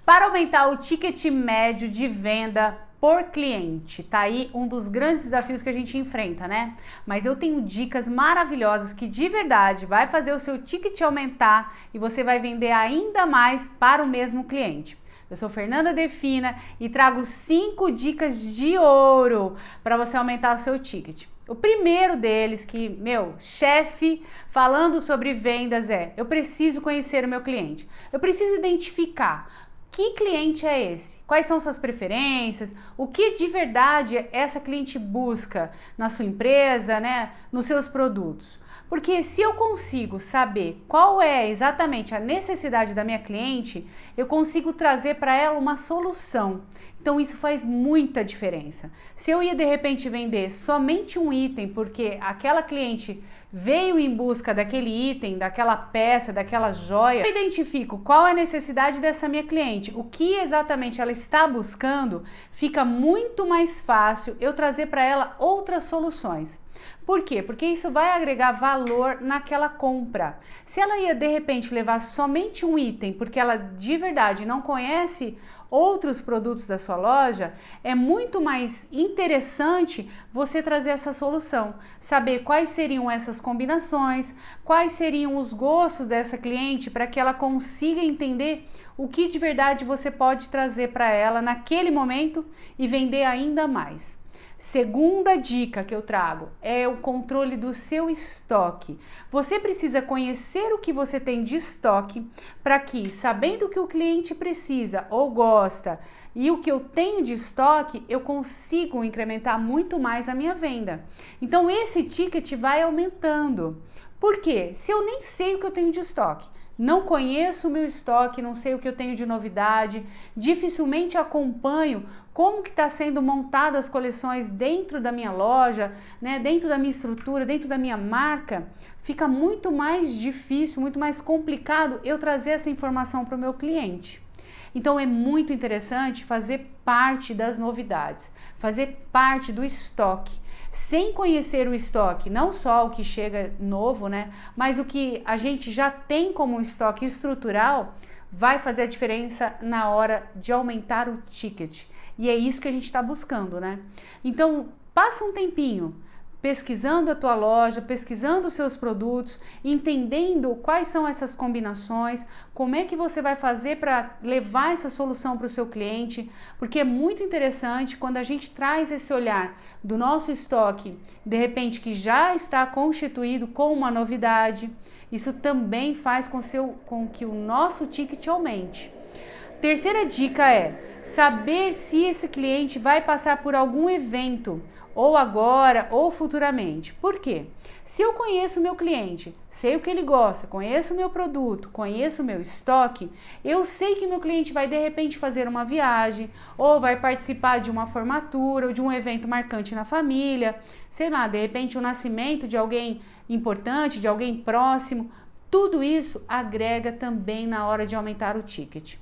Para aumentar o ticket médio de venda por cliente, tá aí um dos grandes desafios que a gente enfrenta, né? Mas eu tenho dicas maravilhosas que de verdade vai fazer o seu ticket aumentar e você vai vender ainda mais para o mesmo cliente. Eu sou Fernanda Defina e trago 5 dicas de ouro para você aumentar o seu ticket. O primeiro deles, que, chefe falando sobre vendas eu preciso conhecer o meu cliente. Eu preciso identificar que cliente é esse, quais são suas preferências, o que de verdade essa cliente busca na sua empresa, né, nos seus produtos. Porque se eu consigo saber qual é exatamente a necessidade da minha cliente, eu consigo trazer para ela uma solução. Então isso faz muita diferença. Se eu ia de repente vender somente um item porque aquela cliente veio em busca daquele item, daquela peça, daquela joia, eu identifico qual é a necessidade dessa minha cliente, o que exatamente ela está buscando, fica muito mais fácil eu trazer para ela outras soluções. Por quê? Porque isso vai agregar valor naquela compra. Se ela ia de repente levar somente um item, porque ela de verdade não conhece outros produtos da sua loja, é muito mais interessante você trazer essa solução, saber quais seriam essas combinações, quais seriam os gostos dessa cliente para que ela consiga entender o que de verdade você pode trazer para ela naquele momento e vender ainda mais. Segunda dica que eu trago é o controle do seu estoque. Você precisa conhecer o que você tem de estoque para que, sabendo o que o cliente precisa ou gosta e o que eu tenho de estoque, eu consigo incrementar muito mais a minha venda. Então esse ticket vai aumentando. Por quê? Se eu nem sei o que eu tenho de estoque, não conheço o meu estoque, não sei o que eu tenho de novidade, dificilmente acompanho como que está sendo montada as coleções dentro da minha loja, né, dentro da minha estrutura, dentro da minha marca, fica muito mais difícil, muito mais complicado eu trazer essa informação para o meu cliente. Então é muito interessante fazer parte das novidades, fazer parte do estoque. Sem conhecer o estoque, não só o que chega novo, né, mas o que a gente já tem como um estoque estrutural, vai fazer a diferença na hora de aumentar o ticket. E é isso que a gente está buscando, né? Então, passa um tempinho pesquisando a tua loja, pesquisando os seus produtos, entendendo quais são essas combinações, como é que você vai fazer para levar essa solução para o seu cliente, porque é muito interessante quando a gente traz esse olhar do nosso estoque, de repente que já está constituído com uma novidade, isso também faz com que o nosso ticket aumente. Terceira dica é saber se esse cliente vai passar por algum evento, ou agora ou futuramente. Por quê? Se eu conheço o meu cliente, sei o que ele gosta, conheço o meu produto, conheço o meu estoque, eu sei que meu cliente vai de repente fazer uma viagem, ou vai participar de uma formatura, ou de um evento marcante na família, sei lá, de repente o nascimento de alguém importante, de alguém próximo, tudo isso agrega também na hora de aumentar o ticket.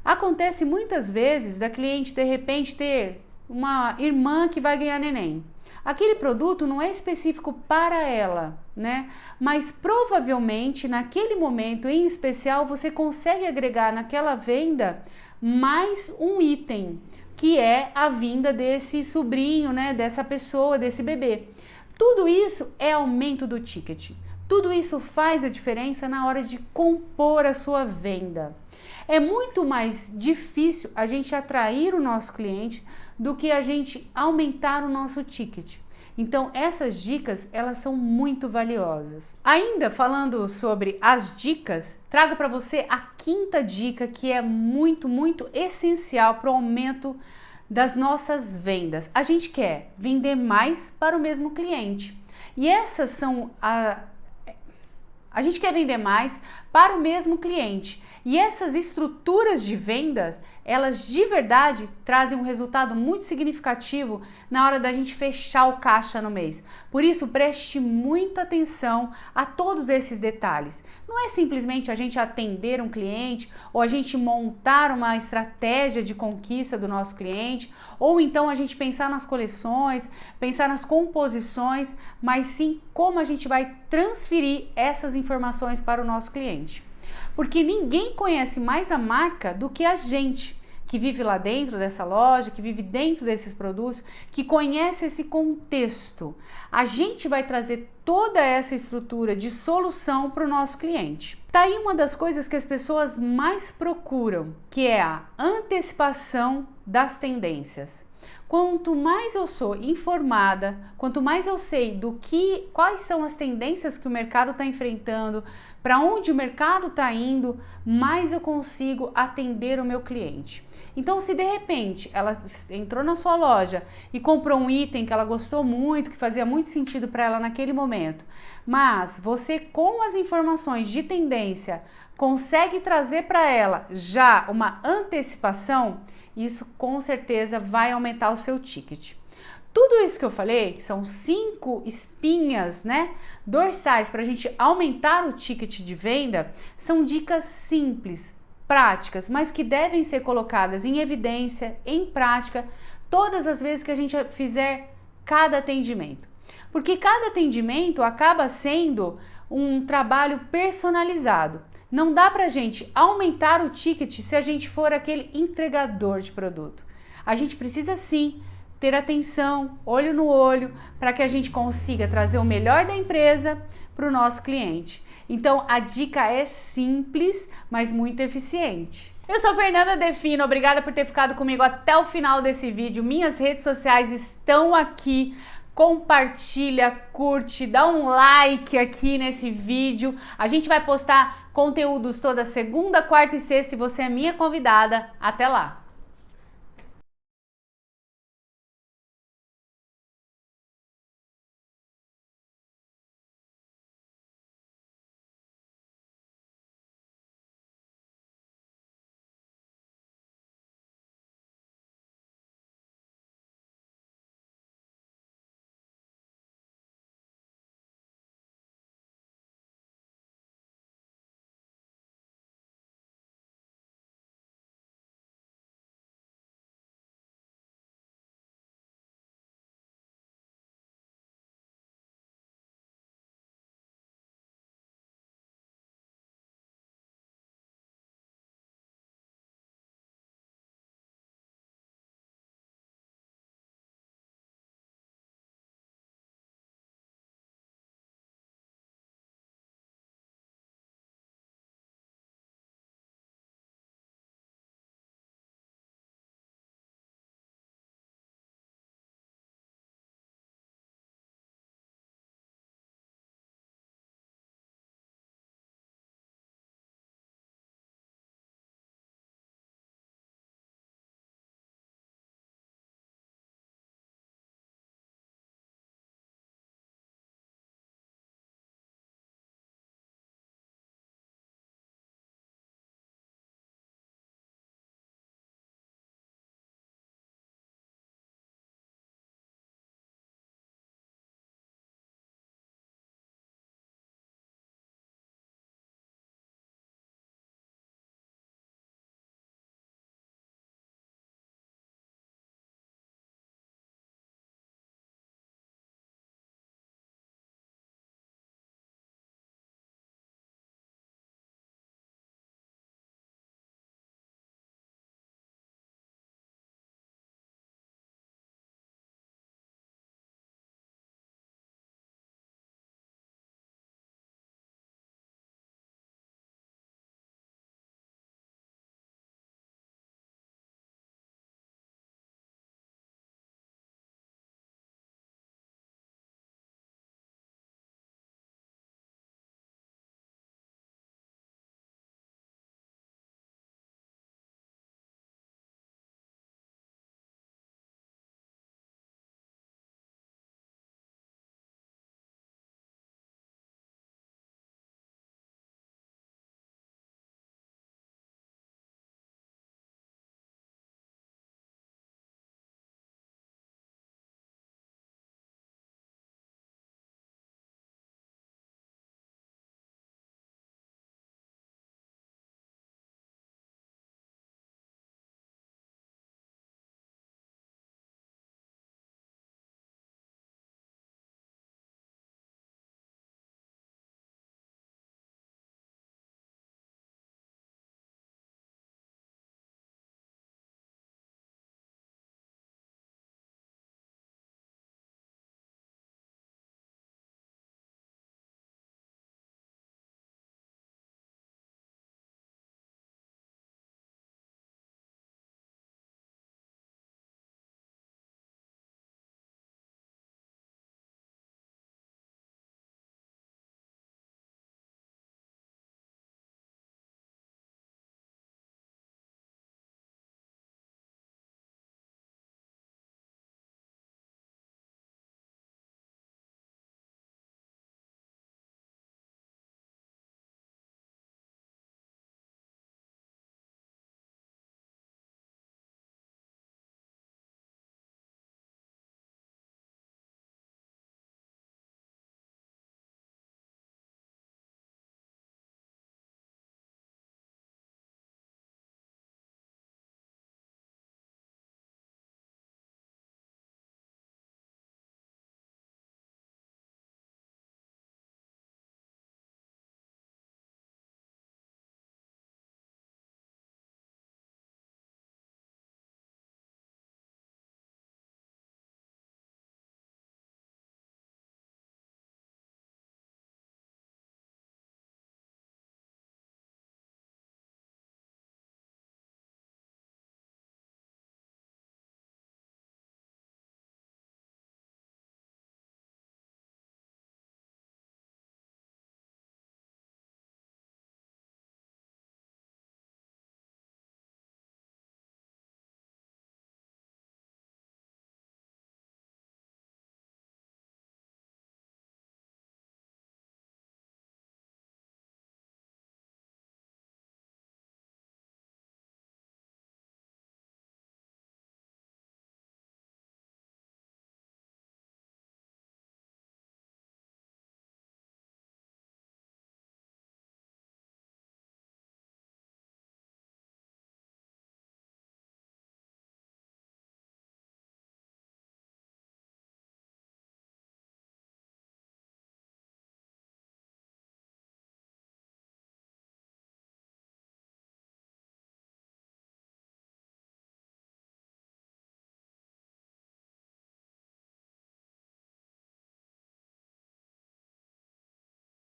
Acontece muitas vezes da cliente de repente ter uma irmã que vai ganhar neném. Aquele produto não é específico para ela, né? Mas provavelmente naquele momento em especial você consegue agregar naquela venda mais um item, que é a vinda desse sobrinho, né? Dessa pessoa, desse bebê. Tudo isso é aumento do ticket. Tudo isso faz a diferença na hora de compor a sua venda. É muito mais difícil a gente atrair o nosso cliente do que a gente aumentar o nosso ticket. Então essas dicas, elas são muito valiosas. Ainda falando sobre as dicas, trago para você a quinta dica que é muito essencial para o aumento das nossas vendas. A gente quer vender mais para o mesmo cliente. E essas são a gente quer vender mais para o mesmo cliente. E essas estruturas de vendas, elas de verdade trazem um resultado muito significativo na hora da gente fechar o caixa no mês. Por isso, preste muita atenção a todos esses detalhes. Não é simplesmente a gente atender um cliente ou a gente montar uma estratégia de conquista do nosso cliente, ou então a gente pensar nas coleções, pensar nas composições, mas sim como a gente vai transferir essas informações para o nosso cliente. Porque ninguém conhece mais a marca do que a gente, que vive lá dentro dessa loja, que vive dentro desses produtos, que conhece esse contexto. A gente vai trazer toda essa estrutura de solução para o nosso cliente. Tá aí uma das coisas que as pessoas mais procuram, que é a antecipação das tendências. Quanto mais eu sou informada, quanto mais eu sei quais são as tendências que o mercado está enfrentando, para onde o mercado está indo, mais eu consigo atender o meu cliente. Então, se de repente ela entrou na sua loja e comprou um item que ela gostou muito, que fazia muito sentido para ela naquele momento, mas você, com as informações de tendência, consegue trazer para ela já uma antecipação, isso com certeza vai aumentar o seu ticket. Tudo isso que eu falei, que são 5 espinhas, né, dorsais para a gente aumentar o ticket de venda, são dicas simples, práticas, mas que devem ser colocadas em evidência, em prática, todas as vezes que a gente fizer cada atendimento. Porque cada atendimento acaba sendo um trabalho personalizado. Não dá pra gente aumentar o ticket se a gente for aquele entregador de produto. A gente precisa sim ter atenção, olho no olho, para que a gente consiga trazer o melhor da empresa para o nosso cliente. Então a dica é simples, mas muito eficiente. Eu sou Fernanda Defino, obrigada por ter ficado comigo até o final desse vídeo. Minhas redes sociais estão aqui. Compartilha, curte, dá um like aqui nesse vídeo. A gente vai postar conteúdos toda segunda, quarta e sexta e você é minha convidada. Até lá!